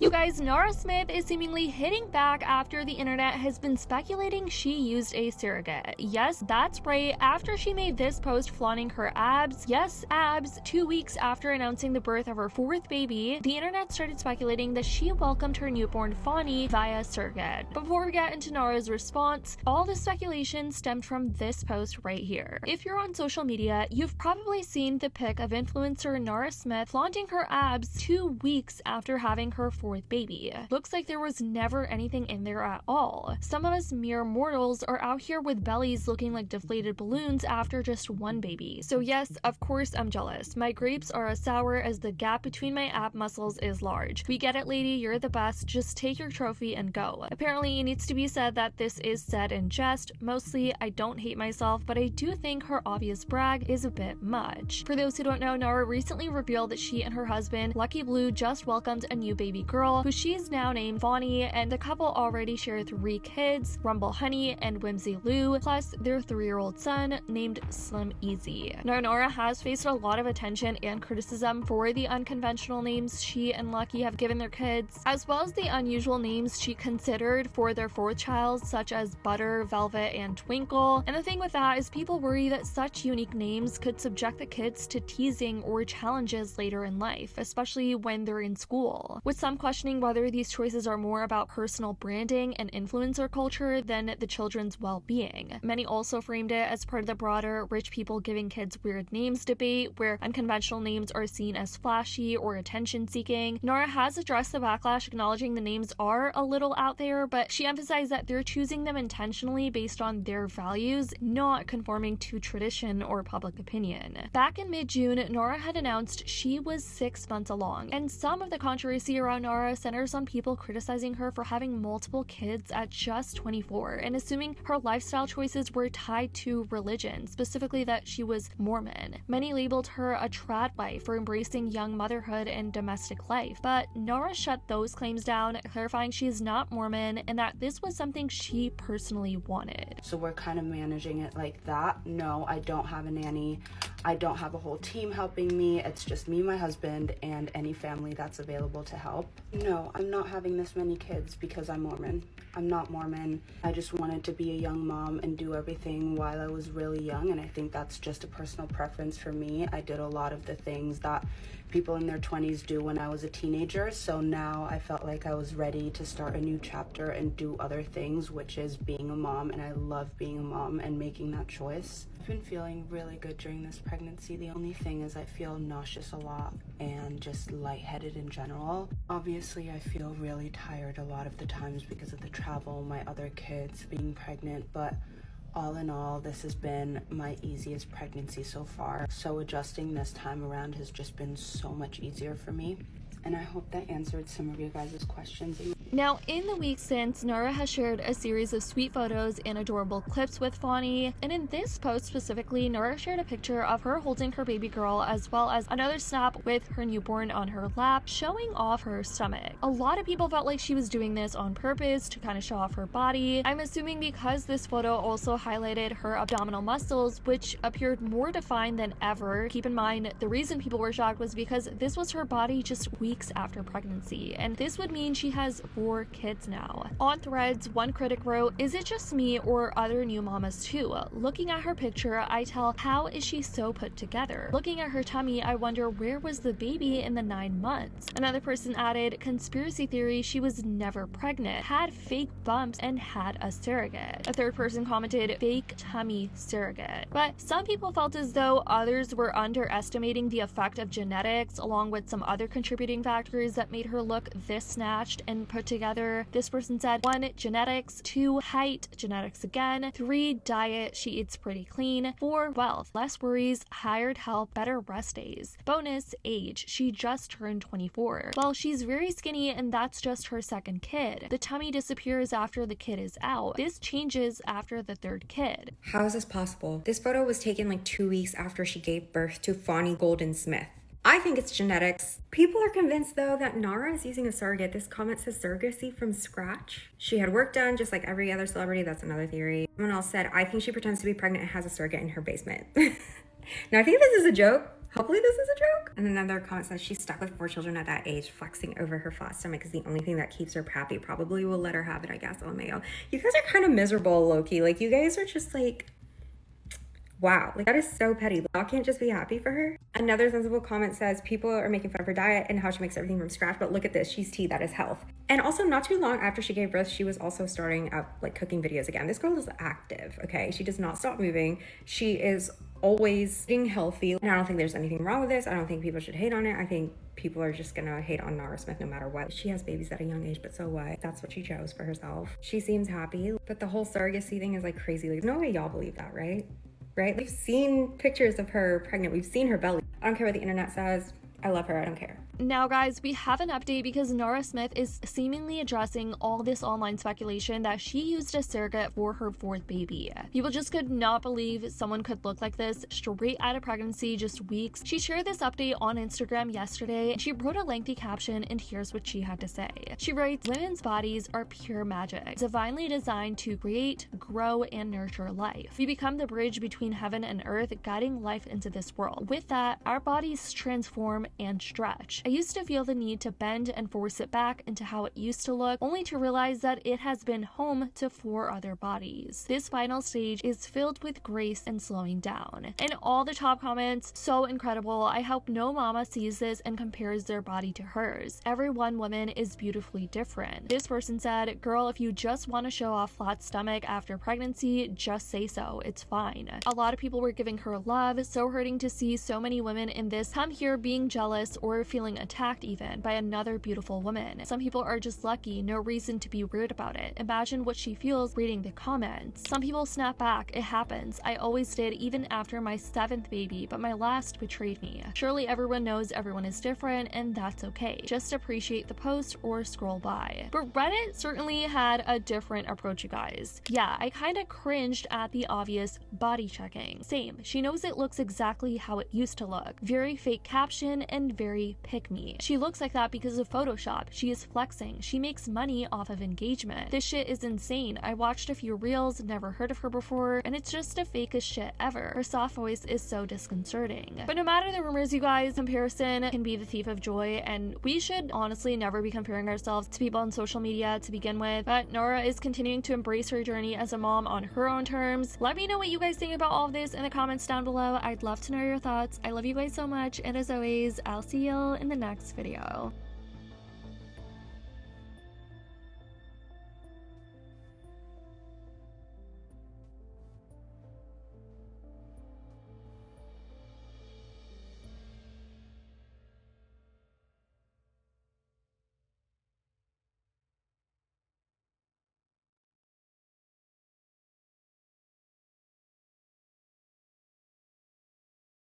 You guys, Nara Smith is seemingly hitting back after the internet has been speculating she used a surrogate. Yes, that's right, after she made this post flaunting her abs, yes, abs, 2 weeks after announcing the birth of her fourth baby, the internet started speculating that she welcomed her newborn Fawny via surrogate. But before we get into Nara's response, all the speculation stemmed from this post right here. If you're on social media, you've probably seen the pic of influencer Nara Smith flaunting her abs 2 weeks after having her fourth baby. Looks like there was never anything in there at all. Some of us mere mortals are out here with bellies looking like deflated balloons after just one baby. So yes, of course I'm jealous. My grapes are as sour as the gap between my ab muscles is large. We get it, lady, you're the best. Just take your trophy and go. Apparently it needs to be said that this is said in jest. Mostly, I don't hate myself, but I do think her obvious brag is a bit much. For those who don't know, Nara recently revealed that she and her husband, Lucky Blue, just welcomed a new baby girl, who she's now named Fawny, and the couple already share 3 kids, Rumble Honey and Whimsy Lou, plus their 3-year-old son named Slim Easy. Now, Nara has faced a lot of attention and criticism for the unconventional names she and Lucky have given their kids, as well as the unusual names she considered for their 4th child, such as Butter, Velvet, and Twinkle. And the thing with that is people worry that such unique names could subject the kids to teasing or challenges later in life, especially when they're in school, with some questioning whether these choices are more about personal branding and influencer culture than the children's well-being. Many also framed it as part of the broader rich people giving kids weird names debate, where unconventional names are seen as flashy or attention-seeking. Nara has addressed the backlash, acknowledging the names are a little out there, but she emphasized that they're choosing them intentionally based on their values, not conforming to tradition or public opinion. Back in mid-June, Nara had announced she was 6 months along, and some of the controversy around Nara centers on people criticizing her for having multiple kids at just 24 and assuming her lifestyle choices were tied to religion, specifically that she was Mormon. Many labeled her a trad wife for embracing young motherhood and domestic life, but Nara shut those claims down, clarifying she is not Mormon and that this was something she personally wanted. So we're kind of managing it like that. No, I don't have a nanny. I don't have a whole team helping me. It's just me, my husband, and any family that's available to help. No, I'm not having this many kids because I'm Mormon. I'm not Mormon. I just wanted to be a young mom and do everything while I was really young, and I think that's just a personal preference for me. I did a lot of the things that people in their 20s do when I was a teenager, so now I felt like I was ready to start a new chapter and do other things, which is being a mom, and I love being a mom and making that choice. I've been feeling really good during this pregnancy. The only thing is I feel nauseous a lot and just lightheaded in general. Obviously, I feel really tired a lot of the times because of the travel, my other kids, being pregnant, but all in all, this has been my easiest pregnancy so far. So adjusting this time around has just been so much easier for me. And I hope that answered some of your guys' questions. Now, in the weeks since, Nara has shared a series of sweet photos and adorable clips with Fawny, and in this post specifically, Nara shared a picture of her holding her baby girl as well as another snap with her newborn on her lap, showing off her stomach. A lot of people felt like she was doing this on purpose to kind of show off her body. I'm assuming because this photo also highlighted her abdominal muscles, which appeared more defined than ever. Keep in mind, the reason people were shocked was because this was her body just weeks after pregnancy, and this would mean she has 4 kids now. On Threads, one critic wrote, "Is it just me or other new mamas too? Looking at her picture, I tell, how is she so put together? Looking at her tummy, I wonder where was the baby in the 9 months?" Another person added, "Conspiracy theory, she was never pregnant, had fake bumps, and had a surrogate." A third person commented, "Fake tummy surrogate." But some people felt as though others were underestimating the effect of genetics, along with some other contributing factors that made her look this snatched and put together. This person said, 1, genetics, 2, height, genetics again, 3, diet, she eats pretty clean, 4, wealth, less worries, hired help, better rest days. Bonus, age, she just turned 24. Well, she's very skinny and that's just her 2nd kid. The tummy disappears after the kid is out. This changes after the 3rd kid. How is this possible? This photo was taken like 2 weeks after she gave birth to Fawny Golden Smith. I think it's genetics. People are convinced though that Nara is using a surrogate. This comment says surrogacy from scratch. She had work done just like every other celebrity. That's another theory. Someone else said, I think she pretends to be pregnant and has a surrogate in her basement. Now I think this is a joke. Hopefully this is a joke. And another comment says she's stuck with 4 children at that age. Flexing over her flat stomach is the only thing that keeps her happy. Probably will let her have it, I guess. LMAO. You guys are kind of miserable, low-key. Like, you guys are just like, wow, like that is so petty. Y'all can't just be happy for her. Another sensible comment says people are making fun of her diet and how she makes everything from scratch, but look at this, she's tea, that is health. And also not too long after she gave birth, she was also starting up like cooking videos again. This girl is active, okay? She does not stop moving. She is always eating healthy. And I don't think there's anything wrong with this. I don't think people should hate on it. I think people are just gonna hate on Nara Smith no matter what. She has babies at a young age, but so what? That's what she chose for herself. She seems happy, but the whole surrogacy thing is like crazy. Like, no way y'all believe that, right? Right? We've seen pictures of her pregnant. We've seen her belly. I don't care what the internet says. I love her. I don't care. Now, guys, we have an update because Nara Smith is seemingly addressing all this online speculation that she used a surrogate for her 4th baby. People just could not believe someone could look like this straight out of pregnancy, just weeks. She shared this update on Instagram yesterday. She wrote a lengthy caption, and here's what she had to say. She writes, "Women's bodies are pure magic, divinely designed to create, grow, and nurture life. We become the bridge between heaven and earth, guiding life into this world. With that, our bodies transform and stretch. I used to feel the need to bend and force it back into how it used to look, only to realize that it has been home to 4 other bodies. This final stage is filled with grace and slowing down." And all the top comments, so incredible. I hope no mama sees this and compares their body to hers. Every one woman is beautifully different. This person said, "Girl, if you just want to show off flat stomach after pregnancy, just say so. It's fine." A lot of people were giving her love. So hurting to see so many women in this come here being jealous or feeling attacked even by another beautiful woman. Some people are just lucky, no reason to be rude about it. Imagine what she feels reading the comments. Some people snap back. It happens. I always did, even after my 7th baby, but my last betrayed me. Surely everyone knows everyone is different, and that's okay. Just appreciate the post or scroll by. But Reddit certainly had a different approach, you guys. Yeah, I kind of cringed at the obvious body checking. Same. She knows it looks exactly how it used to look. Very fake caption and very pick-me. She looks like that because of Photoshop. She is flexing. She makes money off of engagement. This shit is insane. I watched a few reels, never heard of her before, and it's just the fakest shit ever. Her soft voice is so disconcerting. But no matter the rumors, you guys, comparison can be the thief of joy, and we should honestly never be comparing ourselves to people on social media to begin with. But Nara is continuing to embrace her journey as a mom on her own terms. Let me know what you guys think about all of this in the comments down below. I'd love to know your thoughts. I love you guys so much, and as always, I'll see y'all in the next video.